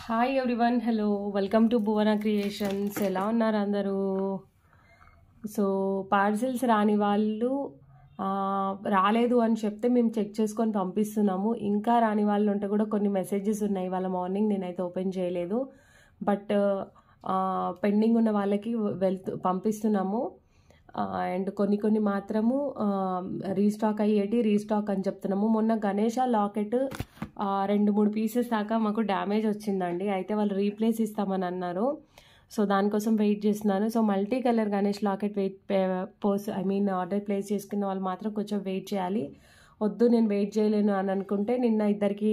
Hi everyone, hello, welcome to Bhuvana creations. ఎలా ఉన్నారు అందరూ? సో పార్సిల్స్ రాని వాళ్ళు రాలేదు అని చెప్తే మేము చెక్ చేసుకొని పంపిస్తున్నాము. ఇంకా రాని వాళ్ళు ఉంటే కూడా కొన్ని మెసేజెస్ ఉన్నాయి. వాళ్ళ మార్నింగ్ నేనైతే ఓపెన్ చేయలేదు, బట్ పెండింగ్ ఉన్న వాళ్ళకి పంపిస్తున్నాము. అండ్ కొన్ని మాత్రము రీస్టాక్ అయ్యేటి రీస్టాక్ అని చెప్తున్నాము. మొన్న గణేష లాకెట్ 2-3 పీసెస్ దాకా మాకు డ్యామేజ్ వచ్చిందండి. అయితే వాళ్ళు రీప్లేస్ ఇస్తామని అన్నారు. సో దానికోసం వెయిట్ చేస్తున్నాను. So multi colour Ganesh locket order place చేసుకున్న వాళ్ళు మాత్రం కొంచెం వెయిట్ చేయాలి. వద్దు నేను వెయిట్ చేయలేను అని అనుకుంటే నిన్న ఇద్దరికి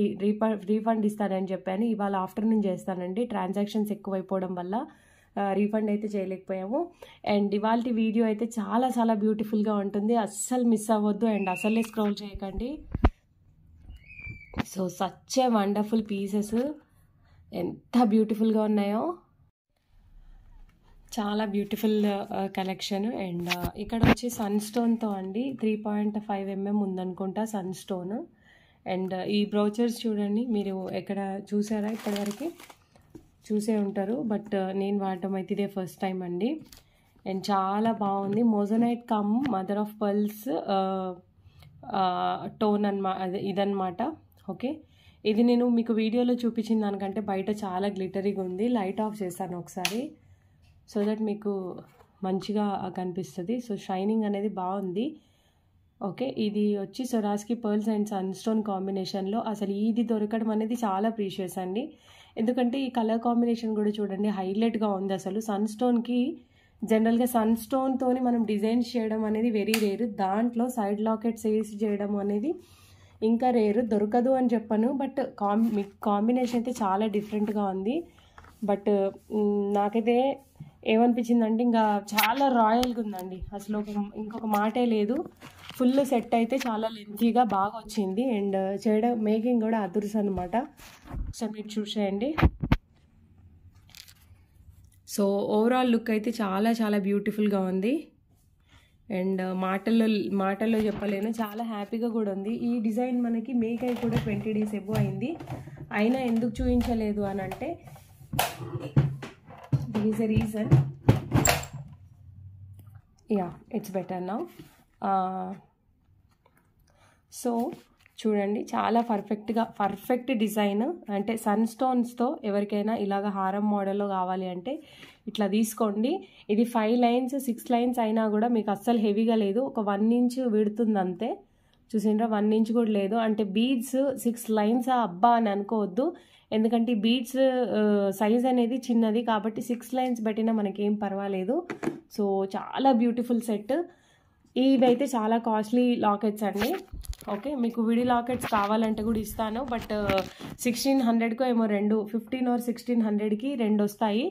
రీఫండ్ ఇస్తానని చెప్పాను. ఇవాళ ఆఫ్టర్నూన్ చేస్తానండి. ట్రాన్సాక్షన్స్ ఎక్కువైపోవడం వల్ల రీఫండ్ అయితే చేయలేకపోయాము. అండ్ ఇవాళ వీడియో అయితే చాలా బ్యూటిఫుల్గా ఉంటుంది. అస్సలు మిస్ అవ్వద్దు అండ్ అసలే స్క్రోల్ చేయకండి. So such a wonderful pieces, ఎంత బ్యూటిఫుల్గా ఉన్నాయో, చాలా బ్యూటిఫుల్ కలెక్షన్. అండ్ ఇక్కడ వచ్చి సన్ స్టోన్తో అండి 3.5 mm ఉందనుకుంటా సన్ స్టోన్. అండ్ ఈ బ్రౌచర్స్ చూడండి, మీరు ఎక్కడ చూసారా? ఇప్పటివరకు చూసే ఉంటారు, బట్ నేను వాడటం అయితే ఇదే ఫస్ట్ టైం అండి. అండ్ చాలా బాగుంది. మోజోనైట్ come mother of pearls tone ఇదన్నమాట. ఓకే, ఇది నేను మీకు వీడియోలో చూపించిన దానికంటే బయట చాలా గ్లిటరీగా ఉంది. లైట్ ఆఫ్ చేస్తాను ఒకసారి, సో దట్ మీకు మంచిగా కనిపిస్తుంది. సో షైనింగ్ అనేది బాగుంది. ఓకే, ఇది వచ్చి సొరాస్కి పర్ల్స్ అండ్ సన్ స్టోన్ కాంబినేషన్లో. అసలు ఇది దొరకడం అనేది చాలా ప్రీషియస్ అండి. ఎందుకంటే ఈ కలర్ కాంబినేషన్ కూడా చూడండి, హైలైట్గా ఉంది. అసలు సన్ స్టోన్కి జనరల్గా సన్ స్టోన్తోని మనం డిజైన్స్ చేయడం అనేది వెరీ రేరు. దాంట్లో సైడ్ లాకెట్స్ వేసి చేయడం అనేది ఇంకా రేరు. దొరకదు అని చెప్పను, బట్ కాంబినేషన్ అయితే చాలా డిఫరెంట్గా ఉంది. బట్ నాకైతే ఏమనిపించిందంటే ఇంకా చాలా రాయల్గా ఉందండి. అసలు ఇంకొక మాటే లేదు. ఫుల్ సెట్ అయితే చాలా లెంతీగా బాగా వచ్చింది. అండ్ చేయడం మేకింగ్ కూడా అదుర్స్ అనమాట. సో మీరు చూసేయండి. సో ఓవరాల్ లుక్ అయితే చాలా బ్యూటిఫుల్గా ఉంది. అండ్ మాటల్లో చెప్పలేను, చాలా హ్యాపీగా కూడా ఉంది. ఈ డిజైన్ మనకి మేక్ అయి కూడా 20 days ఎబో అయింది. అయినా ఎందుకు చూపించలేదు అని అంటే this is a reason. It's better now. So చూడండి, చాలా పర్ఫెక్ట్ డిజైన్. అంటే సన్ స్టోన్స్తో ఎవరికైనా ఇలాగ హారం మోడల్లో కావాలి అంటే ఇట్లా తీసుకోండి. ఇది 5 lines 6 lines అయినా కూడా మీకు అస్సలు హెవీగా లేదు. ఒక 1 inch విడుతుంది అంతే. చూసిండ్రా, 1 inch కూడా లేదు. అంటే బీడ్స్ 6 lines అబ్బా అని అనుకోవద్దు. ఎందుకంటే ఈ బీడ్స్ సైజ్ అనేది చిన్నది కాబట్టి 6 lines పెట్టినా మనకేం పర్వాలేదు. సో చాలా బ్యూటిఫుల్ సెట్. ఇవైతే చాలా కాస్ట్లీ లాకెట్స్ అండి. ఓకే, మీకు విడి లాకెట్స్ కావాలంటే కూడా ఇస్తాను, బట్ 1600కో ఏమో 15 or 1600కి 2 వస్తాయి.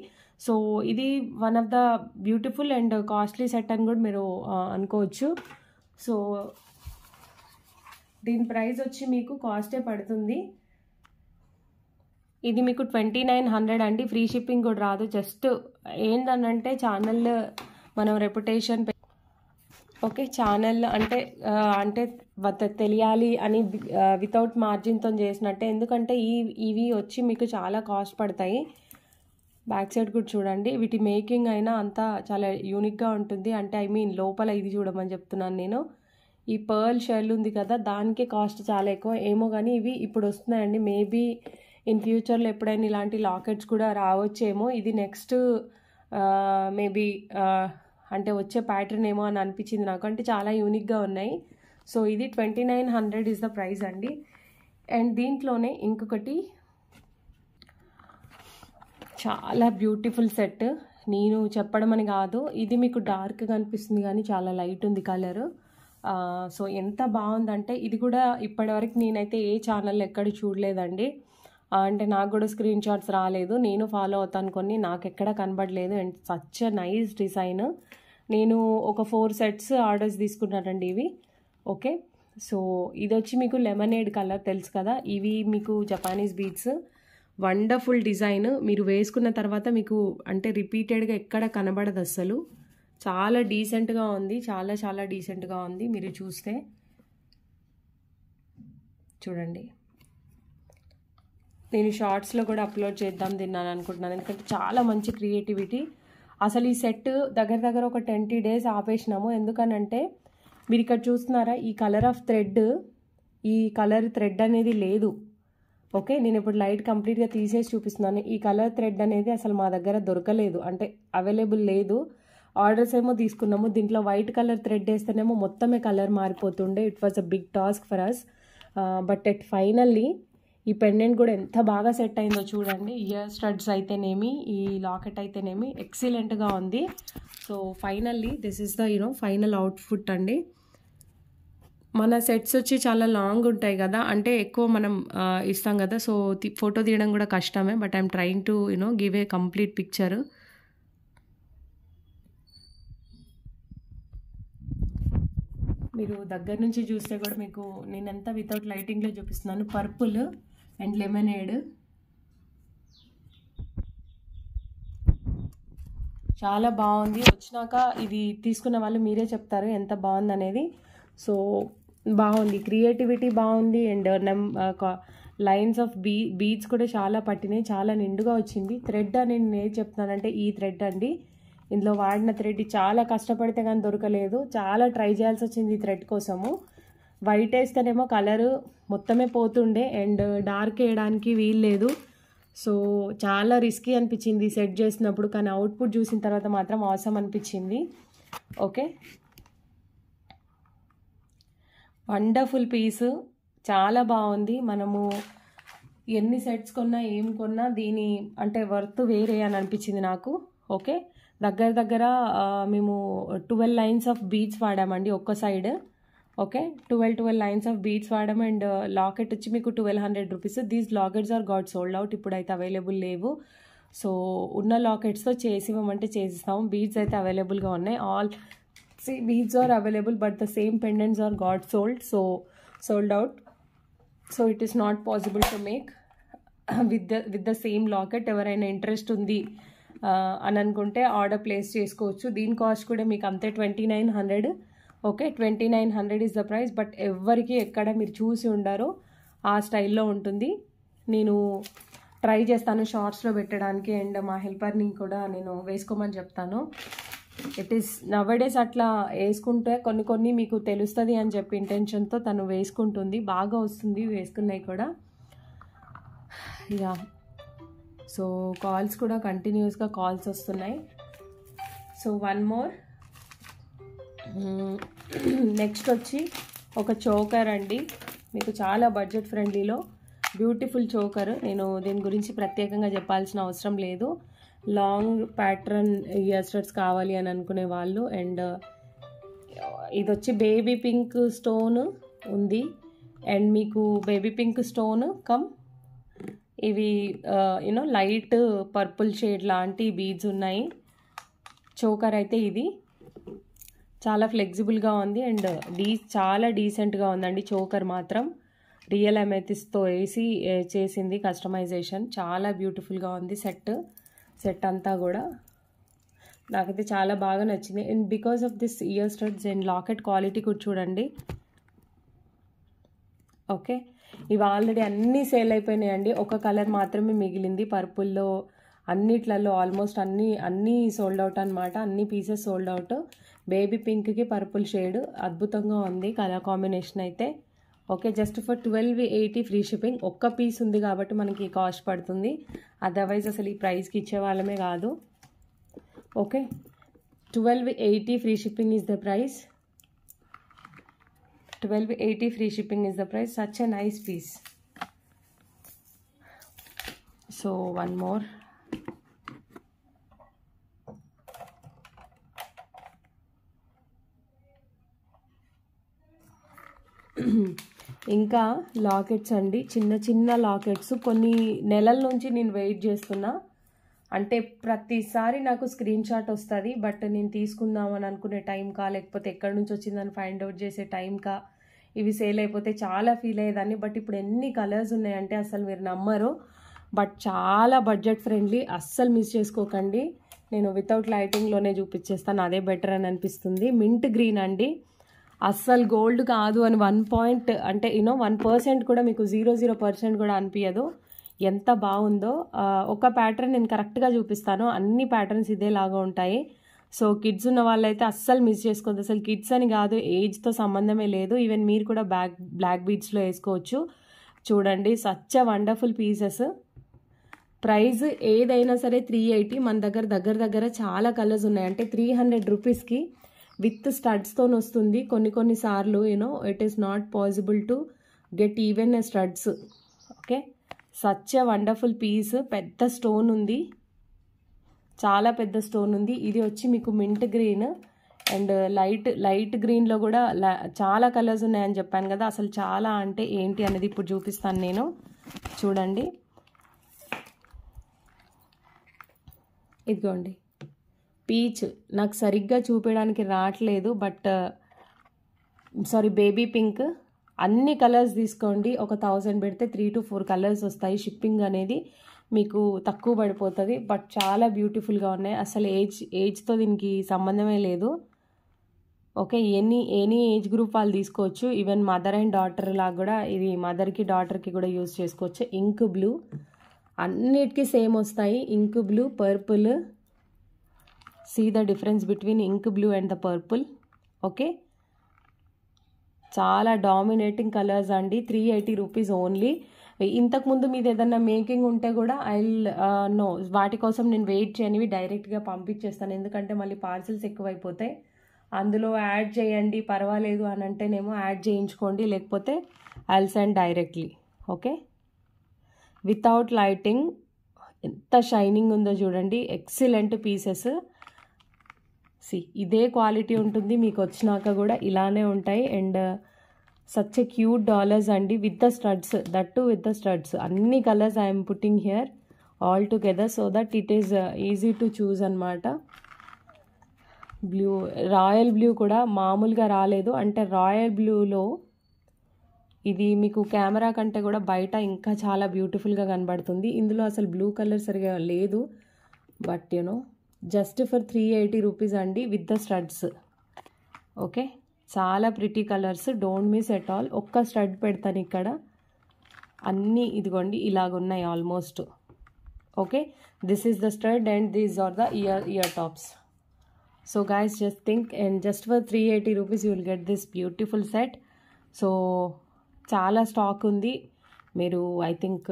సో ఇది one of the beautiful and costly set అని కూడా మీరు అనుకోవచ్చు. సో దీని ప్రైస్ వచ్చి మీకు కాస్టే పడుతుంది. ఇది మీకు 2900 అండి. ఫ్రీ షిప్పింగ్ కూడా రాదు. జస్ట్ ఏంటనంటే ఛానల్ మనం రెప్యుటేషన్, ఓకే, ఛానల్ అంటే తెలియాలి అని వితౌట్ మార్జిన్తో చేసినట్టే. ఎందుకంటే ఇవి వచ్చి మీకు చాలా కాస్ట్ పడతాయి. బ్యాక్ సైడ్ కూడా చూడండి, వీటి మేకింగ్ అయినా అంతా చాలా యూనిక్గా ఉంటుంది. అంటే లోపల ఇది చూడమని చెప్తున్నాను నేను. ఈ పర్ల్ షెల్ ఉంది కదా, దానికే కాస్ట్ చాలా ఎక్కువ ఏమో, కానీ ఇవి ఇప్పుడు వస్తున్నాయండి. మేబీ ఇన్ ఫ్యూచర్లో ఎప్పుడైనా ఇలాంటి లాకెట్స్ కూడా రావచ్చేమో. ఇది నెక్స్ట్ మేబీ అంటే వచ్చే ప్యాటర్న్ ఏమో అని అనిపించింది నాకు. అంటే చాలా యూనిక్గా ఉన్నాయి. సో ఇది 2900 ఇస్ ద ప్రైస్ అండి. అండ్ దీంట్లోనే ఇంకొకటి చాలా బ్యూటిఫుల్ సెట్. నేను చెప్పడం అని కాదు, ఇది మీకు డార్క్గా అనిపిస్తుంది కానీ చాలా లైట్ ఉంది కలర్. సో ఎంత బాగుందంటే ఇది కూడా ఇప్పటివరకు నేనైతే ఏ ఛానల్ ఎక్కడ చూడలేదండి. అంటే నాకు కూడా స్క్రీన్ షాట్స్ రాలేదు. నేను ఫాలో అవుతాను కొన్ని, నాకు ఎక్కడ కనబడలేదు. And such nice design. నేను ఒక 4 sets ఆర్డర్స్ తీసుకున్నానండి ఇవి. ఓకే, సో ఇది వచ్చి మీకు లెమనేడ్ కలర్ తెలుసు కదా. ఇవి మీకు జపానీస్ బీడ్స్, వండర్ఫుల్ డిజైన్. మీరు వేసుకున్న తర్వాత మీకు అంటే రిపీటెడ్గా ఎక్కడ కనబడదు అసలు. చాలా డీసెంట్గా ఉంది, చాలా డీసెంట్గా ఉంది. మీరు చూస్తే చూడండి, నేను షార్ట్స్లో కూడా అప్లోడ్ చేద్దాం తిన్నాను అనుకుంటున్నాను, ఎందుకంటే చాలా మంచి క్రియేటివిటీ. అసలు ఈ సెట్ దగ్గర దగ్గర ఒక 20 days ఆపేసినాము. ఎందుకనంటే మీరు ఇక్కడ చూస్తున్నారా, ఈ కలర్ ఆఫ్ థ్రెడ్, ఈ కలర్ థ్రెడ్ అనేది లేదు. ఓకే, నేను ఇప్పుడు లైట్ కంప్లీట్గా తీసేసి చూపిస్తున్నాను. ఈ కలర్ థ్రెడ్ అనేది అసలు మా దగ్గర దొరకలేదు, అంటే అవైలబుల్ లేదు. ఆర్డర్స్ ఏమో తీసుకున్నాము, దీంట్లో వైట్ కలర్ థ్రెడ్ వేస్తేనేమో మొత్తమే కలర్ మారిపోతుండే. It was a big task for us, but at finally ఈ పెండెంట్ కూడా ఎంత బాగా సెట్ అయిందో చూడండి. ఇయర్ స్టడ్స్ అయితేనేమి, ఈ లాకెట్ అయితేనేమి ఎక్సలెంట్గా ఉంది. So finally this is the final output అండి. మన సెట్స్ వచ్చి చాలా లాంగ్ ఉంటాయి కదా, అంటే ఎక్కువ మనం ఇస్తాం కదా, సో ఫోటో తీయడం కూడా కష్టమే. But I'm trying to give a complete picture. మీరు దగ్గర నుంచి చూస్తే కూడా మీకు నేనంతా వితౌట్ లైటింగ్లో చూపిస్తున్నాను. పర్పుల్ అండ్ లెమనేడ్ చాలా బాగుంది. వచ్చినాక ఇది తీసుకున్న వాళ్ళు మీరే చెప్తారు ఎంత బాగుంది అనేది. సో బాగుంది, క్రియేటివిటీ బాగుంది. అండ్ లైన్స్ ఆఫ్ బీడ్స్ కూడా చాలా పట్టినాయి, చాలా నిండుగా వచ్చింది. థ్రెడ్ అని నేను ఏం చెప్తున్నానంటే ఈ థ్రెడ్ అండి, ఇందులో వాడిన థ్రెడ్ చాలా కష్టపడితే కానీ దొరకలేదు. చాలా ట్రై చేయాల్సి వచ్చింది ఈ థ్రెడ్ కోసము. వైట్ వేస్తేనేమో కలరు మొత్తమే పోతుండే అండ్ డార్క్ వేయడానికి వీల్లేదు. సో చాలా రిస్కీ అనిపించింది సెట్ చేసినప్పుడు, కానీ అవుట్పుట్ చూసిన తర్వాత మాత్రం ఆసమ్ అనిపించింది. ఓకే, వండర్ఫుల్ పీసు, చాలా బాగుంది. మనము ఎన్ని సెట్స్ కొన్నా ఏం కొన్నా దీని అంటే వర్త్ వేరే అని అనిపించింది నాకు. ఓకే, దగ్గర దగ్గర మేము 12 lines ఆఫ్ బీడ్స్ వాడామండి ఒక్క side. Okay, 12 lines of beads వాడాము. అండ్ లాకెట్ వచ్చి మీకు 1200 rupees. These lockets are got sold out, ఇప్పుడైతే అవైలబుల్ లేవు. సో ఉన్న లాకెట్స్తో చేసివ్వమంటే చేసిస్తాము. బీడ్స్ అయితే అవైలబుల్గా ఉన్నాయి. All beads are available, but the same pendants are got sold out. So it is not possible to make with the same locket. ఎవరైనా ఇంట్రెస్ట్ ఉంది అని అనుకుంటే ఆర్డర్ ప్లేస్ చేసుకోవచ్చు. దీని కాస్ట్ కూడా మీకు అంతే 2900. Okay, 2900 is the price. But ఎవరికి ఎక్కడ మీరు చూసి ఉండారో ఆ స్టైల్లో ఉంటుంది. నేను ట్రై చేస్తాను షార్ట్స్లో పెట్టడానికి, అండ్ మా హెల్పర్ని కూడా నేను వేసుకోమని చెప్తాను. ఇట్ ఈస్ నవడేస్ అట్లా వేసుకుంటే కొన్ని మీకు తెలుస్తుంది అని చెప్పి ఇంటెన్షన్తో తను వేసుకుంటుంది. బాగా వస్తుంది వేసుకున్నాయి కూడా. యా, సో కాల్స్ కూడా కంటిన్యూస్గా కాల్స్ వస్తున్నాయి. సో వన్ మోర్, నెక్స్ట్ వచ్చి ఒక చోకర్ అండి, మీకు చాలా బడ్జెట్ ఫ్రెండ్లీలో బ్యూటిఫుల్ చోకర్. నేను దీని గురించి ప్రత్యేకంగా చెప్పాల్సిన అవసరం లేదు. లాంగ్ ప్యాటర్న్ ఇయర్ స్టడ్స్ కావాలి అని అనుకునే వాళ్ళు. అండ్ ఇది వచ్చి బేబీ పింక్ స్టోన్ ఉంది, అండ్ మీకు బేబీ పింక్ స్టోన్ కమ్ ఇవి లైట్ పర్పుల్ షేడ్ లాంటి బీడ్స్ ఉన్నాయి. చోకర్ అయితే ఇది చాలా ఫ్లెక్సిబుల్గా ఉంది అండ్ చాలా డీసెంట్గా ఉందండి. చోకర్ మాత్రం రియల్ అమెథిస్ట్తో వేసి చేసింది కస్టమైజేషన్. చాలా బ్యూటిఫుల్గా ఉంది సెట్ అంతా కూడా. నాకైతే చాలా బాగా నచ్చింది. And because of this year studs and locket quality కూడా చూడండి. ఓకే, ఇవి ఆల్రెడీ అన్నీ సేల్ అయిపోయినాయండి. ఒక కలర్ మాత్రమే మిగిలింది పర్పుల్లో. అన్నిట్లలో ఆల్మోస్ట్ అన్నీ సోల్డ్ అవుట్ అనమాట. అన్ని పీసెస్ సోల్డ్ అవుట్. బేబీ పింక్కి పర్పుల్ షేడ్ అద్భుతంగా ఉంది కలర్ కాంబినేషన్ అయితే. Okay, just for 1280 free shipping. ఒక్క పీస్ ఉంది కాబట్టి మనకి కాస్ట్ పడుతుంది, అదర్వైజ్ అసలు ఈ ప్రైస్కి ఇచ్చే వాళ్ళమే కాదు. Okay, 1280 free shipping is the price. 1280 free shipping is the price. Such a nice piece. So one more. ఇంకా లాకెట్స్ అండి, చిన్న లాకెట్స్. కొన్ని నెలల నుంచి నేను వెయిట్ చేస్తున్నా. అంటే ప్రతిసారి నాకు స్క్రీన్ షాట్ వస్తుంది, బట్ నేను తీసుకుందామని అనుకునే టైంకా లేకపోతే ఎక్కడి నుంచి వచ్చిందని ఫైండ్ అవుట్ చేసే టైంకా ఇవి సేల్ అయిపోతే చాలా ఫీల్ అయ్యేదాన్ని. బట్ ఇప్పుడు ఎన్ని కలర్స్ ఉన్నాయంటే అసలు మీరు నమ్మరు. బట్ చాలా బడ్జెట్ ఫ్రెండ్లీ, అస్సలు మిస్ చేసుకోకండి. నేను వితౌట్ లైటింగ్లోనే చూపించేస్తాను, అదే బెటర్ అని అనిపిస్తుంది. మింట్ గ్రీన్ అండి, అస్సలు గోల్డ్ కాదు అని 1% కూడా మీకు 0% కూడా అనిపించదు. ఎంత బాగుందో. ఒక ప్యాటర్న్ నేను కరెక్ట్గా చూపిస్తాను, అన్ని ప్యాటర్న్స్ ఇదేలాగా ఉంటాయి. సో కిడ్స్ ఉన్న వాళ్ళైతే అస్సలు మిస్ చేసుకోవద్దు. అసలు కిడ్స్ అని కాదు, ఏజ్తో సంబంధమే లేదు. ఈవెన్ మీరు కూడా బ్లాక్ బీడ్స్లో వేసుకోవచ్చు. చూడండి, సచ్ వండర్ఫుల్ పీసెస్. ప్రైస్ ఏదైనా సరే 380. మన దగ్గర చాలా కలర్స్ ఉన్నాయి. అంటే 300 రూపీస్కి విత్ స్టడ్స్తో వస్తుంది. కొన్ని సార్లు it is not possible to get even studs. Okay, such wonderful piece. పెద్ద స్టోన్ ఉంది, చాలా పెద్ద స్టోన్ ఉంది. ఇది వచ్చి మీకు మింట్ గ్రీన్ అండ్ లైట్ గ్రీన్లో కూడా చాలా కలర్స్ ఉన్నాయని చెప్పాను కదా. అసలు చాలా అంటే ఏంటి అనేది ఇప్పుడు చూపిస్తాను నేను. చూడండి, ఇదిగోండి పీచ్. నాకు సరిగ్గా చూపించడానికి రావట్లేదు, బట్ సారీ, బేబీ పింక్. అన్ని కలర్స్ తీసుకోండి. ఒక 1000 పెడితే 3 to 4 కలర్స్ వస్తాయి. షిప్పింగ్ అనేది మీకు తక్కువ పడిపోతుంది, బట్ చాలా బ్యూటిఫుల్గా ఉన్నాయి. అసలు ఏజ్తో దీనికి సంబంధమే లేదు. ఓకే, ఎనీ ఏజ్ గ్రూప్ వాళ్ళు తీసుకోవచ్చు. ఈవెన్ మదర్ అండ్ డాటర్ లాగా కూడా ఇది మదర్కి డాటర్కి కూడా యూజ్ చేసుకోవచ్చు. ఇంక్ బ్లూ, అన్నిటికీ సేమ్ వస్తాయి. Ink blue, purple. See the difference between ink blue and the purple. Okay, చాలా డామినేటింగ్ కలర్స్ అండి. 380 రూపీస్ ఓన్లీ. ఇంతకుముందు మీది ఏదన్నా మేకింగ్ ఉంటే కూడా నో, వాటి కోసం నేను వెయిట్ చేయనివి డైరెక్ట్గా పంపించేస్తాను. ఎందుకంటే మళ్ళీ పార్సిల్స్ ఎక్కువైపోతాయి. అందులో యాడ్ చేయండి పర్వాలేదు అని అంటేనేమో యాడ్ చేయించుకోండి, లేకపోతే I'll send directly. Okay, without lighting ఎంత షైనింగ్ ఉందో చూడండి. Excellent pieces. ఇదే క్వాలిటీ ఉంటుంది మీకు వచ్చినాక కూడా ఇలానే ఉంటాయి. And such a cute dollars అండి, with the studs, that too with the studs. అన్ని colours I'm putting here all together so that it is easy to choose అనమాట. బ్లూ, రాయల్ బ్లూ కూడా మామూలుగా రాలేదు. అంటే రాయల్ బ్లూలో ఇది మీకు కెమెరా కంటే కూడా బయట ఇంకా చాలా బ్యూటిఫుల్గా కనబడుతుంది. ఇందులో అసలు బ్లూ కలర్ సరిగా లేదు, బట్ జస్ట్ ఫర్ 380 రూపీస్ అండి, విత్ ద స్టడ్స్. ఓకే, చాలా pretty colours, don't miss at all. ఒక్క స్టడ్ పెడతాను ఇక్కడ. అన్నీ ఇదిగోండి ఇలాగున్నాయి almost. Okay, this is the stud and these are the ear tops. So guys, just think, and just for 380 rupees you will get this beautiful set. So చాలా stock ఉంది. మీరు I think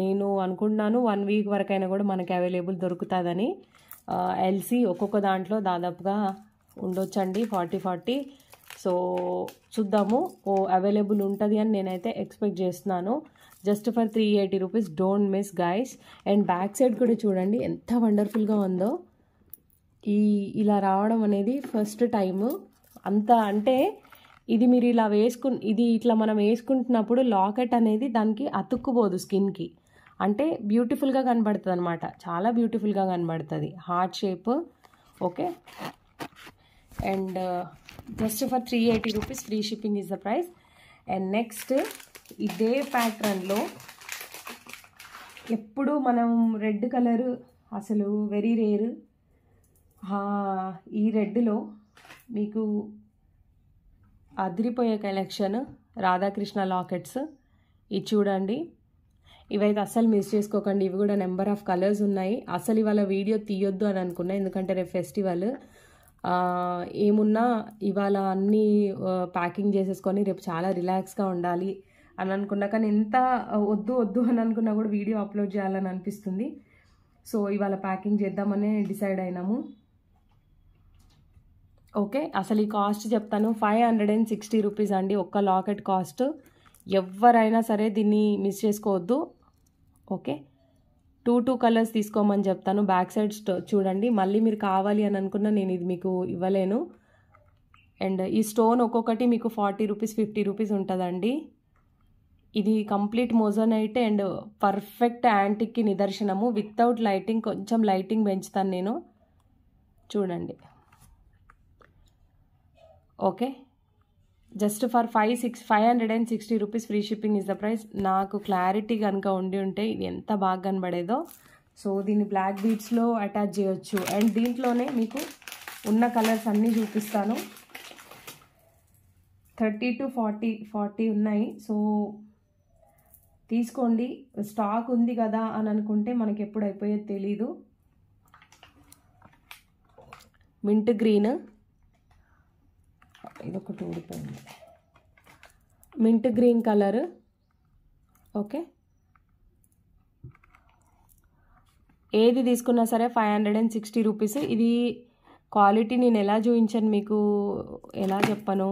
నేను అనుకుంటున్నాను 1 వీక్ వరకైనా కూడా మనకి available దొరుకుతుందని. LC ఒక్కొక్క దాంట్లో దాదాపుగా ఉండొచ్చండి 40. సో చూద్దాము, అవైలబుల్ ఉంటుంది అని నేనైతే ఎక్స్పెక్ట్ చేస్తున్నాను. Just for 380 rupees, don't miss guys. And back side కూడా చూడండి ఎంత వండర్ఫుల్గా ఉందో. ఇలా రావడం అనేది ఫస్ట్ టైము. అంటే ఇది మీరు ఇలా ఇట్లా మనం వేసుకుంటున్నప్పుడు లాకెట్ అనేది దానికి అతుక్కుపోదు స్కిన్కి. అంటే బ్యూటిఫుల్గా కనబడుతుంది అనమాట, చాలా బ్యూటిఫుల్గా కనబడుతుంది. Heart shape. Okay, and just for 380 rupees, free shipping is the price. And next ఇదే ప్యాటర్న్లో ఎప్పుడు మనం రెడ్ కలర్ అసలు వెరీ రేర్. ఈ రెడ్లో మీకు అదిరిపోయే కలెక్షన్ రాధాకృష్ణ లాకెట్స్. ఇది చూడండి, ఇవైతే అస్సలు మిస్ చేసుకోకండి. ఇవి కూడా నెంబర్ ఆఫ్ కలర్స్ ఉన్నాయి. అసలు ఇవాళ వీడియో తీయొద్దు అని అనుకున్నా, ఎందుకంటే రేపు ఫెస్టివల్. ఏమున్నా ఇవాళ అన్నీ ప్యాకింగ్ చేసేసుకొని రేపు చాలా రిలాక్స్గా ఉండాలి అని అనుకున్నా. కానీ ఎంత వద్దు అని అనుకున్నా కూడా వీడియో అప్లోడ్ చేయాలని అనిపిస్తుంది. సో ఇవాళ ప్యాకింగ్ చేద్దామని డిసైడ్ అయినాము. ఓకే, అసలు ఈ కాస్ట్ చెప్తాను. 560 రూపీస్ అండి ఒక్క లాకెట్ కాస్ట్. ఎవరైనా సరే దీన్ని మిస్ చేసుకోవద్దు. ఓకే, 2 కలర్స్ తీసుకోమని చెప్తాను. బ్యాక్ సైడ్ చూడండి. మళ్ళీ మీరు కావాలి అని అనుకున్నా నేను ఇది మీకు ఇవ్వలేను. అండ్ ఈ స్టోన్ ఒక్కొక్కటి మీకు 40 రూపీస్ 50 రూపీస్ ఉంటుందండి. ఇది కంప్లీట్ మోజోనైట్ అండ్ పర్ఫెక్ట్ యాంటిక్కి నిదర్శనము. వితౌట్ లైటింగ్, కొంచెం లైటింగ్ పెంచుతాను నేను. చూడండి. Okay, just for 560 rupees, free shipping is the price. నాకు క్లారిటీ కనుక ఉంటే ఇది ఎంత బాగా కనబడేదో. సో దీన్ని బ్లాక్ బీడ్స్లో అటాచ్ చేయొచ్చు. అండ్ దీంట్లోనే మీకు ఉన్న కలర్స్ అన్నీ చూపిస్తాను. 30 to 40 ఉన్నాయి. సో తీసుకోండి. స్టాక్ ఉంది కదా అని అనుకుంటే మనకి ఎప్పుడు అయిపోయేది తెలీదు. మింట్ గ్రీన్, ఇదొకటి ఊడిపోయింది, మింట్ గ్రీన్ కలర్. ఓకే, ఏది తీసుకున్నా సరే 560 రూపీస్. ఇది క్వాలిటీ నేను ఎలా చూపించాను మీకు, ఎలా చెప్పను,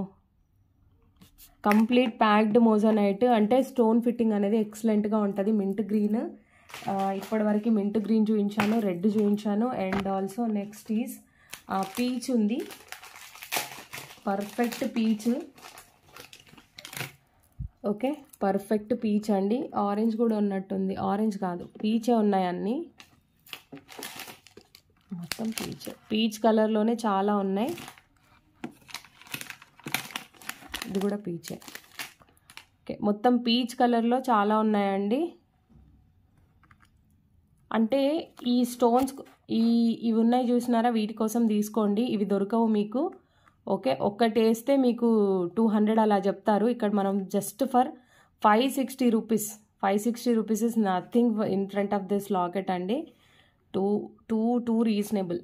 కంప్లీట్ ప్యాక్డ్ మోజోనైట్, అంటే స్టోన్ ఫిట్టింగ్ అనేది ఎక్సలెంట్గా ఉంటుంది. మింట్ గ్రీన్, ఇప్పటివరకు మింట్ గ్రీన్ చూపించాను, రెడ్ చూపించాను, and also next is peach ఉంది, perfect peach. Okay, perfect peach అండి. ఆరెంజ్ కూడా ఉన్నట్టుంది, ఆరెంజ్ కాదు పీచే ఉన్నాయి అన్నీ, మొత్తం పీచ్. పీచ్ కలర్లోనే చాలా ఉన్నాయి, ఇది కూడా పీచే. ఓకే, మొత్తం పీచ్ కలర్లో చాలా ఉన్నాయండి. అంటే ఈ స్టోన్స్ ఇవి ఉన్నాయి చూసినారా, వీటి కోసం తీసుకోండి, ఇవి దొరకవు మీకు. ఓకే, ఒక్కటి వేస్తే మీకు 200 అలా చెప్తారు. ఇక్కడ మనం just for 560 rupees, 560 rupees is nothing in front of this locket అండి. Too reasonable.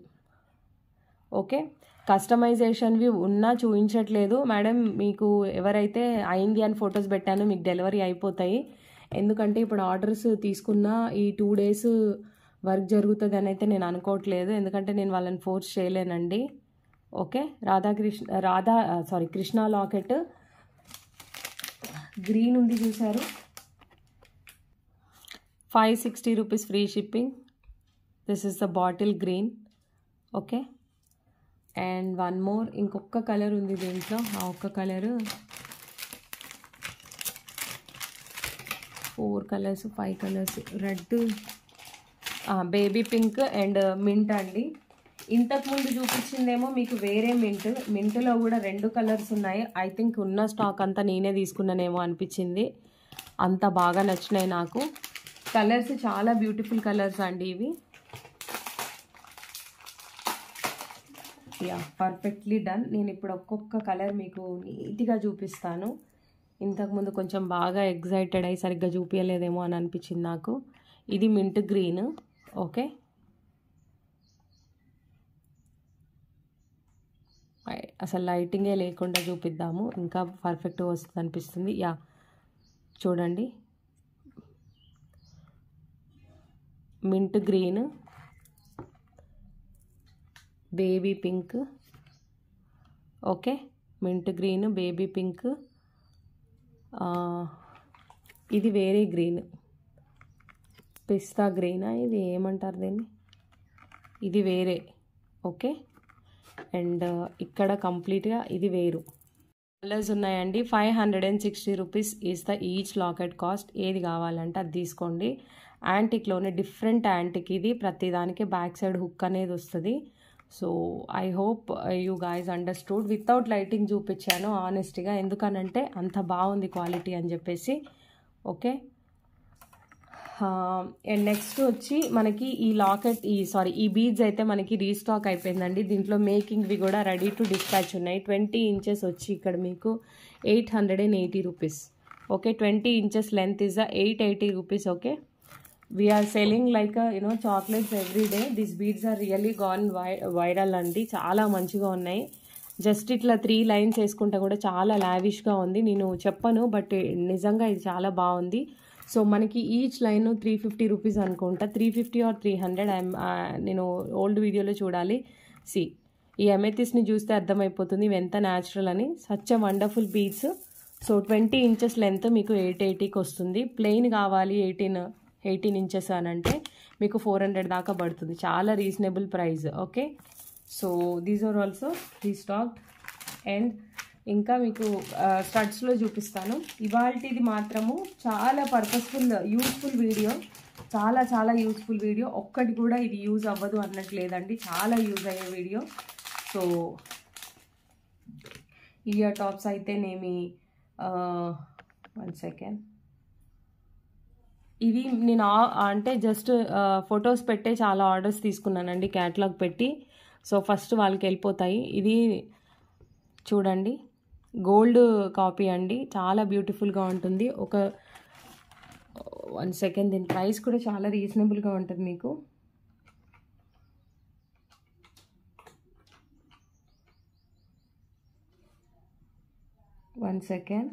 ఓకే, కస్టమైజేషన్వి ఉన్నా చూపించట్లేదు మేడం. మీకు ఎవరైతే అయింది అని ఫొటోస్ పెట్టానో మీకు డెలివరీ అయిపోతాయి. ఎందుకంటే ఇప్పుడు ఆర్డర్స్ తీసుకున్న ఈ 2 days వర్క్ జరుగుతుంది అని అయితే నేను అనుకోవట్లేదు, ఎందుకంటే నేను వాళ్ళని ఫోర్స్ చేయలేనండి. ఓకే, కృష్ణ లాకెట్ గ్రీన్ ఉంది చూసారు, 560 rupees free shipping. This is the bottle green. Okay, and one more, ఇంకొక కలర్ ఉంది దీంట్లో, ఆ ఒక్క colour 4 colours 5 colours, red, baby pink and mint అండి. ఇంతకుముందు చూపించిందేమో మీకు వేరే మింట్లో కూడా 2 కలర్స్ ఉన్నాయి. ఐ థింక్ ఉన్న స్టాక్ అంతా నేనే తీసుకున్నానేమో అనిపించింది, అంత బాగా నచ్చినాయి నాకు. కలర్స్ చాలా బ్యూటిఫుల్ కలర్స్ అండి ఇవి. Yeah, perfectly done. నేను ఇప్పుడు ఒక్కొక్క కలర్ మీకు నీట్గా చూపిస్తాను. ఇంతకుముందు కొంచెం బాగా ఎగ్జైటెడ్ అయ్యి సరిగ్గా చూపించలేదేమో అని అనిపించింది నాకు. ఇది మింట్ గ్రీన్. ఓకే, అసలు లైటింగే లేకుండా చూపిద్దాము, ఇంకా పర్ఫెక్ట్గా వస్తుంది అనిపిస్తుంది. యా, చూడండి, mint green, baby pink. Okay, mint green, baby pink, ఇది వేరే గ్రీన్, పిస్తా గ్రీనా, ఇది ఏమంటారు దీన్ని, ఇది వేరే. ఓకే, అండ్ ఇక్కడ కంప్లీట్గా ఇది వేరు కలర్స్ ఉన్నాయండి. 560 rupees is the each locket cost. ఏది కావాలంటే అది తీసుకోండి. యాంటిక్లోనే డిఫరెంట్ యాంటిక్ ఇది, ప్రతిదానికి బ్యాక్ సైడ్ హుక్ అనేది వస్తుంది. So I hope you guys understood. Without lighting చూపించాను ఆనెస్ట్గా, ఎందుకనంటే అంత బాగుంది క్వాలిటీ అని చెప్పేసి. ఓకే, అండ్ నెక్స్ట్ వచ్చి మనకి ఈ లాకెట్ ఈ బీడ్స్ అయితే మనకి రీస్టాక్ అయిపోయిందండి. దీంట్లో మేకింగ్వి కూడా రెడీ టు డిస్పాచ్ ఉన్నాయి. 20 ఇంచెస్ వచ్చి ఇక్కడ మీకు 880 rupees. Okay, 20 inches length is 880 rupees. Okay, we're selling like chocolates every day. This beads are really gone viral అండి, చాలా మంచిగా ఉన్నాయి. జస్ట్ ఇట్లా 3 లైన్స్ వేసుకుంటే కూడా చాలా లావిష్గా ఉంది. నేను చెప్పను, బట్ నిజంగా ఇది చాలా బాగుంది. సో మనకి ఈచ్ లైన్ 350 రూపీస్ అనుకుంటా, 350 ఆర్ 300. నేను ఓల్డ్ వీడియోలో చూడాలి. ఈ అమెథిస్ని చూస్తే అర్థమైపోతుంది ఇవి ఎంత న్యాచురల్ అని. Such a wonderful beads. So 20 inches length మీకు 880కి వస్తుంది. ప్లెయిన్ కావాలి 18 ఇంచెస్ అని అంటే మీకు 400 దాకా పడుతుంది. చాలా reasonable price. Okay, so these are also restocked. And ఇంకా మీకు స్టడ్స్లో చూపిస్తాను. ఇవాల్టిది మాత్రము చాలా పర్పస్ఫుల్ యూస్ఫుల్ వీడియో, చాలా చాలా యూస్ఫుల్ వీడియో. ఒక్కటి కూడా ఇది యూజ్ అవ్వదు అన్నట్లేదండి, చాలా యూజ్ అయ్యే వీడియో. సో ఇయర్ టాప్స్ అయితేనేమి, 1 సెకండ్, ఇవి నేను అంటే జస్ట్ ఫొటోస్ పెట్టే చాలా ఆర్డర్స్ తీసుకున్నానండి క్యాటలాగ్ పెట్టి. సో ఫస్ట్ వాళ్ళకి వెళ్ళిపోతాయి. ఇది చూడండి, గోల్డ్ కాపీ అండి, చాలా బ్యూటిఫుల్గా ఉంటుంది. 1 సెకండ్, దీని ప్రైస్ కూడా చాలా రీజనబుల్గా ఉంటుంది మీకు. One second.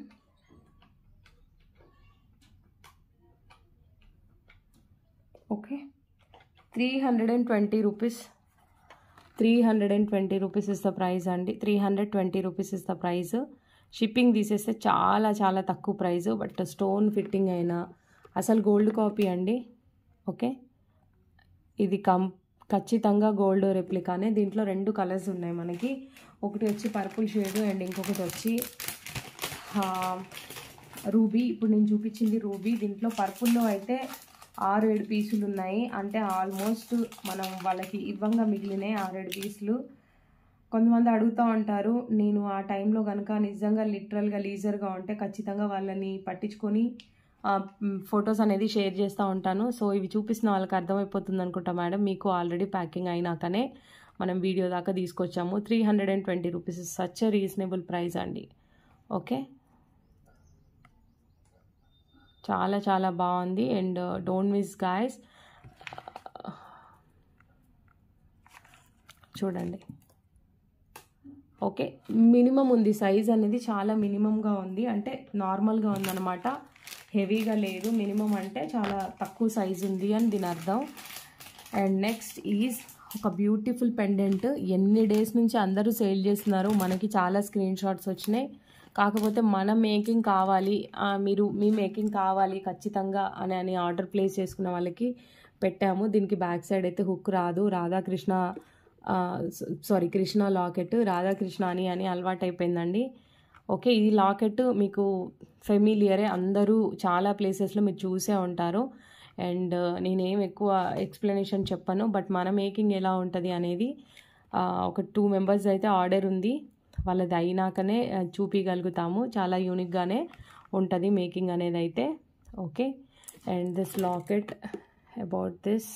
Okay, 320 rupees. 320 rupees is the price అండి. 320 rupees is the price. Shipping తీసేస్తే చాలా చాలా తక్కువ ప్రైస్. బట్ స్టోన్ ఫిట్టింగ్ అయినా అసలు గోల్డ్ కాపీ అండి. ఓకే, ఇది ఖచ్చితంగా గోల్డ్ రెప్లికానే. దీంట్లో 2 కలర్స్ ఉన్నాయి మనకి. ఒకటి వచ్చి పర్పుల్ షేడ్ అండ్ ఇంకొకటి వచ్చి రూబీ. ఇప్పుడు నేను చూపించింది రూబీ. దీంట్లో పర్పుల్లో అయితే 6-7 పీసులు ఉన్నాయి. అంటే ఆల్మోస్ట్ మనం వాళ్ళకి ఇవ్వంగా మిగిలినాయి 6-7 పీసులు. కొంతమంది అడుగుతూ ఉంటారు. నేను ఆ టైంలో కనుక నిజంగా లిటరల్గా లీజర్గా ఉంటే ఖచ్చితంగా వాళ్ళని పట్టించుకొని ఫొటోస్ అనేది షేర్ చేస్తూ ఉంటాను. సో ఇవి చూపిస్తున్న వాళ్ళకి అర్థమైపోతుంది అనుకుంటా మేడం. మీకు ఆల్రెడీ ప్యాకింగ్ అయినాకనే మనం వీడియో దాకా తీసుకొచ్చాము. 320 rupees such a reasonable price అండి. ఓకే, చాలా చాలా బాగుంది. And don't miss guys. చూడండి. ఓకే, మినిమం ఉంది. సైజ్ అనేది చాలా మినిమంగా ఉంది. అంటే నార్మల్గా ఉందన్నమాట, హెవీగా లేదు. మినిమం అంటే చాలా తక్కువ సైజ్ ఉంది అని దీని అర్థం. అండ్ నెక్స్ట్ ఈజ్ ఒక బ్యూటిఫుల్ పెండెంట్. ఎన్ని డేస్ నుంచి అందరూ సేల్ చేస్తున్నారు. మనకి చాలా స్క్రీన్ షాట్స్ వచ్చినాయి. కాకపోతే మన మేకింగ్ కావాలి, మీ మేకింగ్ కావాలి ఖచ్చితంగా అని ఆర్డర్ ప్లేస్ చేసుకున్న వాళ్ళకి పెట్టాము. దీనికి బ్యాక్ సైడ్ అయితే హుక్ రాదు. కృష్ణ లాకెట్, రాధాకృష్ణ అని అలవాటు అయిపోయిందండి. ఓకే, ఈ లాకెట్ మీకు ఫెమిలియరే. అందరూ చాలా ప్లేసెస్లో మీరు చూసే ఉంటారు. అండ్ నేనేం ఎక్కువ ఎక్స్ప్లెనేషన్ చెప్పను. బట్ మన మేకింగ్ ఎలా ఉంటుంది అనేది ఒక 2 మెంబర్స్ అయితే ఆర్డర్ ఉంది. వాళ్ళది అయినాకనే చూపించగలుగుతాము. చాలా యూనిక్గానే ఉంటుంది మేకింగ్ అనేది అయితే. Okay, and this locket about this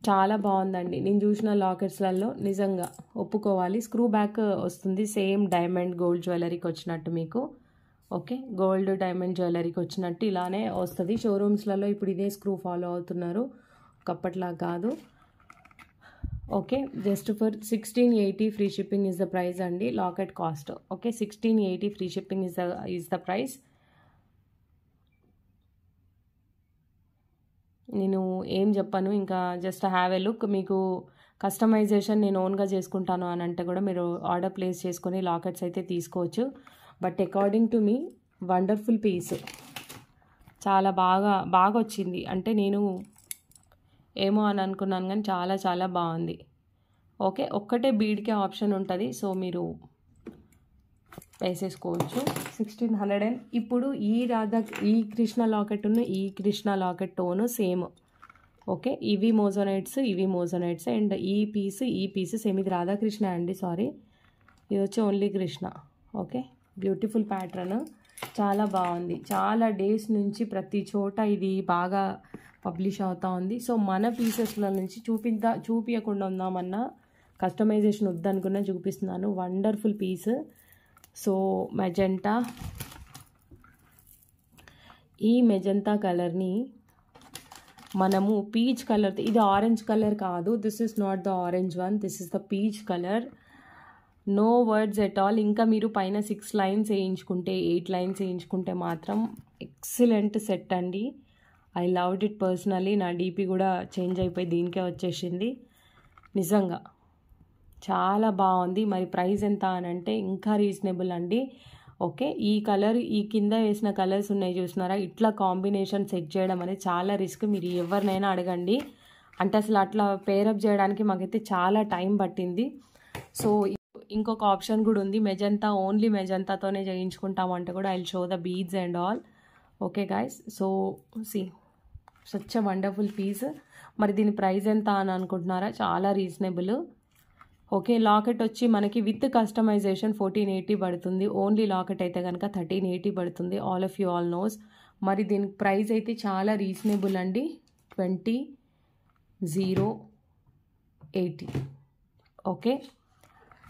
చాలా బాగుందండి. నేను చూసిన లాకెట్స్లలో నిజంగా ఒప్పుకోవాలి. స్క్రూ బ్యాక్ వస్తుంది, సేమ్ డైమండ్ గోల్డ్ జ్యువెలరీకి వచ్చినట్టు మీకు. ఓకే, గోల్డ్ డైమండ్ జ్యువెలరీకి వచ్చినట్టు ఇలానే వస్తుంది. షోరూమ్స్లలో ఇప్పుడు ఇదే స్క్రూ ఫాలో అవుతున్నారు, ఒకప్పట్లా కాదు. Okay, just for 1680 free shipping is the price అండి. Locket cost. Okay, 1680 free shipping is the price. నేను ఏం చెప్పను, ఇంకా జస్ట్ హ్యావ్ ఎ లుక్. మీకు కస్టమైజేషన్ నేను ఓన్గా చేసుకుంటాను అని అంటే కూడా మీరు ఆర్డర్ ప్లేస్ చేసుకొని లాకెట్స్ అయితే తీసుకోవచ్చు. బట్ అకార్డింగ్ టు మీ వండర్ఫుల్ పీస్. చాలా బాగా వచ్చింది. అంటే నేను ఏమో అని అనుకున్నాను కానీ చాలా చాలా బాగుంది. ఓకే, ఒక్కటే బీడ్కే ఆప్షన్ ఉంటుంది. సో మీరు వేసేసుకోవచ్చు. 1600. ఇప్పుడు ఈ కృష్ణ లాకెట్ను ఈ Krishna locket tone same. Okay, ఇవి మోజోనైట్స్ అండ్ ఈ పీస్ సేమ్. ఇది రాధాకృష్ణ అండి, సారీ. ఇది వచ్చి only Krishna. Okay, beautiful pattern, చాలా బాగుంది. చాలా డేస్ నుంచి ప్రతి చోట ఇది బాగా పబ్లిష్ అవుతూ ఉంది. సో మన పీసెస్ల నుంచి చూపించకుండా ఉందామన్నా, కస్టమైజేషన్ వద్దనుకున్నా చూపిస్తున్నాను. Wonderful piece. సో మెజెంటా, ఈ మెజెంటా కలర్ని మనము పీచ్ కలర్, ఇది ఆరెంజ్ కలర్ కాదు. This is not the orange one, this is the peach colour. No words at all. ఇంకా మీరు పైన 6 లైన్స్ వేయించుకుంటే 8 లైన్స్ వేయించుకుంటే మాత్రం ఎక్సలెంట్ సెట్ అండి. I loved it personally. నా డీపీ కూడా చేంజ్ అయిపోయి దీనికే వచ్చేసింది. నిజంగా చాలా బాగుంది. మరి ప్రైస్ ఎంత అని అంటే ఇంకా రీజనబుల్ అండి. ఓకే, ఈ కలర్, ఈ కింద వేసిన కలర్స్ ఉన్నాయి చూసినారా, ఇట్లా కాంబినేషన్ సెట్ చేయడం అనేది చాలా రిస్క్. మీరు ఎవరినైనా అడగండి. అంటే అసలు అట్లా పేరప్ చేయడానికి మాకైతే చాలా టైం పట్టింది. సో ఇంకొక ఆప్షన్ కూడా ఉంది, మెజంతా, ఓన్లీ మెజంతాతోనే చేయించుకుంటామంటే కూడా I will show the beads and all. Okay guys, so see such a wonderful piece. మరి దీని ప్రైస్ ఎంత అని అనుకుంటున్నారా? చాలా రీజనబుల్. ఓకే, లాకెట్ వచ్చి మనకి విత్ కస్టమైజేషన్ 1480 పడుతుంది. ఓన్లీ లాకెట్ అయితే కనుక 1380 పడుతుంది. All of you all knows. మరి దీనికి ప్రైస్ అయితే చాలా రీజనబుల్ అండి. 20,080. Okay,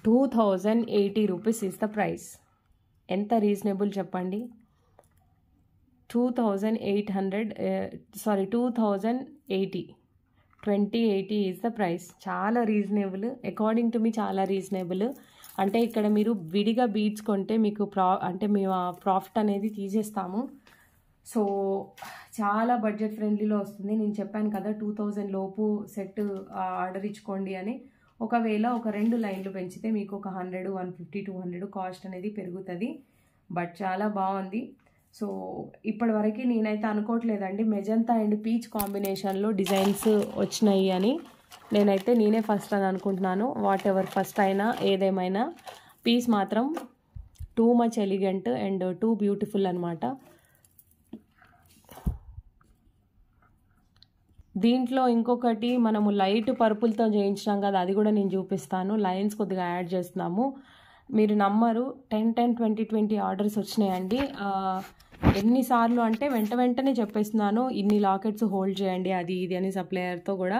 2080 rupees is the price. ఎంత రీజనబుల్ చెప్పండి. 2800 సారీ 2080 2080 ఈజ్ ద ప్రైస్. చాలా రీజనబుల్, అకార్డింగ్ టు మీ చాలా రీజనబుల్. అంటే ఇక్కడ మీరు విడిగా బీడ్స్ కొంటే మీకు మేము ఆ ప్రాఫిట్ అనేది తీసేస్తాము. సో చాలా బడ్జెట్ ఫ్రెండ్లీలో వస్తుంది. నేను చెప్పాను కదా 2000 లోపు సెట్ ఆర్డర్ ఇచ్చుకోండి అని. ఒకవేళ ఒక 2 లైన్లు పెంచితే మీకు ఒక 100, 150, 200 కాస్ట్ అనేది పెరుగుతుంది. బట్ చాలా బాగుంది. సో ఇప్పటివరకు నేనైతే అనుకోవట్లేదండి మెజంతా అండ్ పీచ్ కాంబినేషన్లో డిజైన్స్ వచ్చినాయి అని. నేనే ఫస్ట్ అని అనుకుంటున్నాను. వాట్ ఎవర్ ఫస్ట్ అయినా ఏదేమైనా పీస్ మాత్రం too much elegant and two beautiful అనమాట. దీంట్లో ఇంకొకటి మనము లైట్ పర్పుల్తో చేయించినాం కదా, అది కూడా నేను చూపిస్తాను. లైన్స్ కొద్దిగా యాడ్ చేస్తున్నాము. మీరు నమ్మరు, 10, 20 ఆర్డర్స్ వచ్చినాయండి. ఎన్నిసార్లు అంటే వెంటనే చెప్పేస్తున్నాను, ఇన్ని లాకెట్స్ హోల్డ్ చేయండి అది ఇది అని. సప్లయర్తో కూడా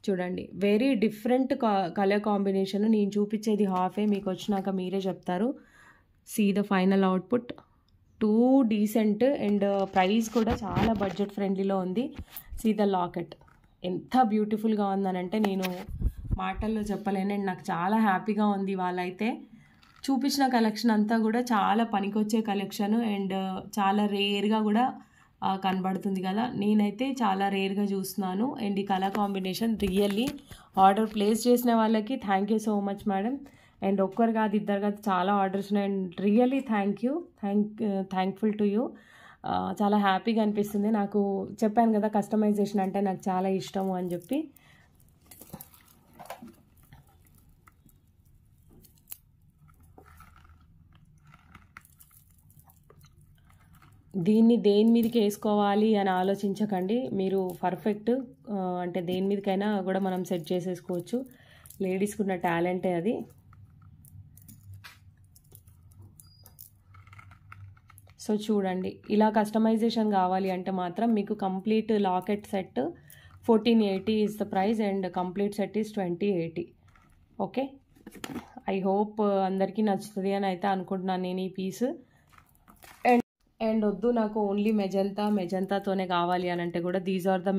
చూడండి, వెరీ డిఫరెంట్ కలర్ కాంబినేషన్. నేను చూపించేది హాఫే, మీకు వచ్చినాక మీరే చెప్తారు. See the final output, too decent and price కూడా చాలా బడ్జెట్ ఫ్రెండ్లీలో ఉంది. సీ ద లాకెట్ ఎంత బ్యూటిఫుల్గా ఉందనంటే నేను మాటల్లో చెప్పలేను. అండ్ నాకు చాలా హ్యాపీగా ఉంది. వాళ్ళైతే చూపించిన కలెక్షన్ అంతా కూడా చాలా పనికొచ్చే కలెక్షన్ అండ్ చాలా రేర్గా కూడా కనబడుతుంది కదా. నేనైతే చాలా రేర్గా చూస్తున్నాను. అండ్ ఈ colour combination really order place చేసిన వాళ్ళకి thank you so much madam. And ఒక్కరు కాదు, ఇద్దరు కాదు, చాలా ఆర్డర్స్ ఉన్నాయి. And really thankful to you. చాలా హ్యాపీగా అనిపిస్తుంది. నాకు చెప్పాను కదా కస్టమైజేషన్ అంటే నాకు చాలా ఇష్టము అని చెప్పి. దీన్ని దేని మీదకి వేసుకోవాలి అని ఆలోచించకండి. మీరు పర్ఫెక్ట్, అంటే దేని మీదకైనా కూడా మనం సెట్ చేసేసుకోవచ్చు. లేడీస్కి ఉన్న టాలెంటే అది. సో చూడండి, ఇలా కస్టమైజేషన్ కావాలి అంటే మాత్రం మీకు complete locket set 1480 is the price and complete set is 2080. Okay, I hope అందరికీ నచ్చుతుంది అని అయితే అనుకుంటున్నాను నేను ఈ పీస్. అండ్ వద్దు నాకు ఓన్లీ మెజంతాతోనే కావాలి అని అంటే కూడా దీస్ ఆర్ ద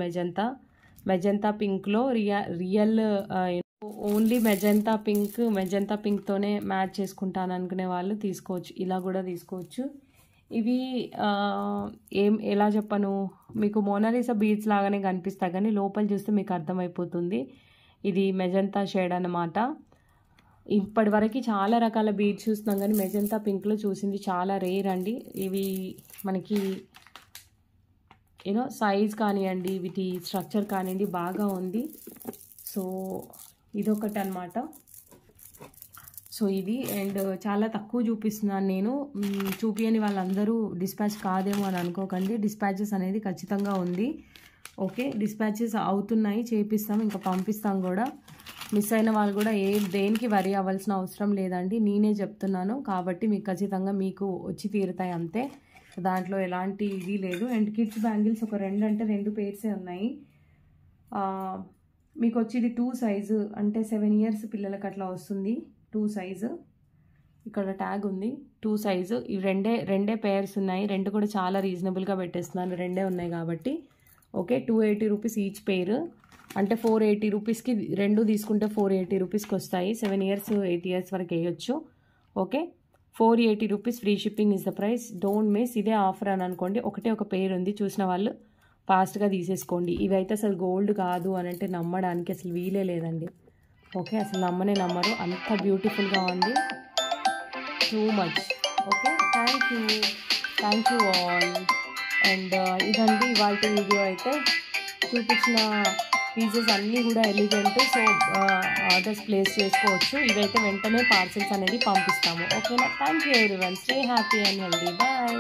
మెజంతా పింక్లో రియల్ ఓన్లీ మెజంతా పింక్తోనే మ్యాచ్ చేసుకుంటాను అనుకునే వాళ్ళు తీసుకోవచ్చు. ఇలా కూడా తీసుకోవచ్చు. ఇవి ఎలా చెప్పను, మీకు మోనాలిసా బీడ్స్ లాగానే కనిపిస్తాయి కానీ లోపల చూస్తే మీకు అర్థమైపోతుంది ఇది మెజంతా షేడ్ అన్నమాట. ఇప్పటి వరకు చాలా రకాల బీడ్స్ చూస్తున్నాం కానీ మెజంతా పింక్లో చూసింది చాలా రేర్ అండి. ఇవి మనకి సైజ్ కానివ్వండి, వీటి స్ట్రక్చర్ కానివ్వండి బాగా ఉంది. సో ఇదొకటి అనమాట. సో ఇది అండ్ చాలా తక్కువ చూపిస్తున్నాను నేను. చూపియని వాళ్ళందరూ డిస్పాచ్ కాదేమో అని అనుకోకండి. డిస్పాచెస్ అనేది ఖచ్చితంగా ఉంది. ఓకే, డిస్పాచెస్ అవుతున్నాయి, చేపిస్తాం, ఇంకా పంపిస్తాం కూడా. మిస్ అయిన వాళ్ళు కూడా దేనికి వరి అవ్వాల్సిన అవసరం లేదండి. నేనే చెప్తున్నాను కాబట్టి మీకు ఖచ్చితంగా మీకు వచ్చి తీరుతాయి అంతే. దాంట్లో ఎలాంటి ఇది లేదు. అండ్ కిడ్స్ బ్యాంగిల్స్ ఒక 2 పేర్సే ఉన్నాయి. మీకు వచ్చి ఇది 2 సైజు, అంటే 7 years పిల్లలకి అట్లా వస్తుంది. 2 సైజు, ఇక్కడ ట్యాగ్ ఉంది 2 సైజు. ఇవి రెండే పేర్స్ ఉన్నాయి. 2 కూడా చాలా రీజనబుల్గా పెట్టేస్తున్నాను, 2 ఉన్నాయి కాబట్టి. ఓకే, 280 రూపీస్ ఈచ్ పేర్, అంటే 480 రూపీస్కి 2 తీసుకుంటే 480 రూపీస్కి వస్తాయి. 7 years 8 years వరకు వేయచ్చు. Okay, 480 rupees free shipping is the price. Don't miss. ఇదే ఆఫర్ అని అనుకోండి. ఒక పేర్ ఉంది, చూసిన వాళ్ళు ఫాస్ట్గా తీసేసుకోండి. ఇవైతే అసలు గోల్డ్ కాదు అని అంటే నమ్మడానికి అసలు వీలే లేదండి. ఓకే, అసలు నమ్మరు, అంత బ్యూటిఫుల్గా ఉంది. Too much. Okay, thank you all. And ఇదండి ఇవాళ వీడియో. అయితే చూపించిన పీసెస్ అన్నీ కూడా ఎలిగెంట్. సో ఆర్డర్స్ ప్లేస్ చేసుకోవచ్చు. ఇవైతే వెంటనే పార్సెల్స్ అనేది పంపిస్తాము. ఓకేనా? Thank you everyone. Stay happy and healthy. Bye.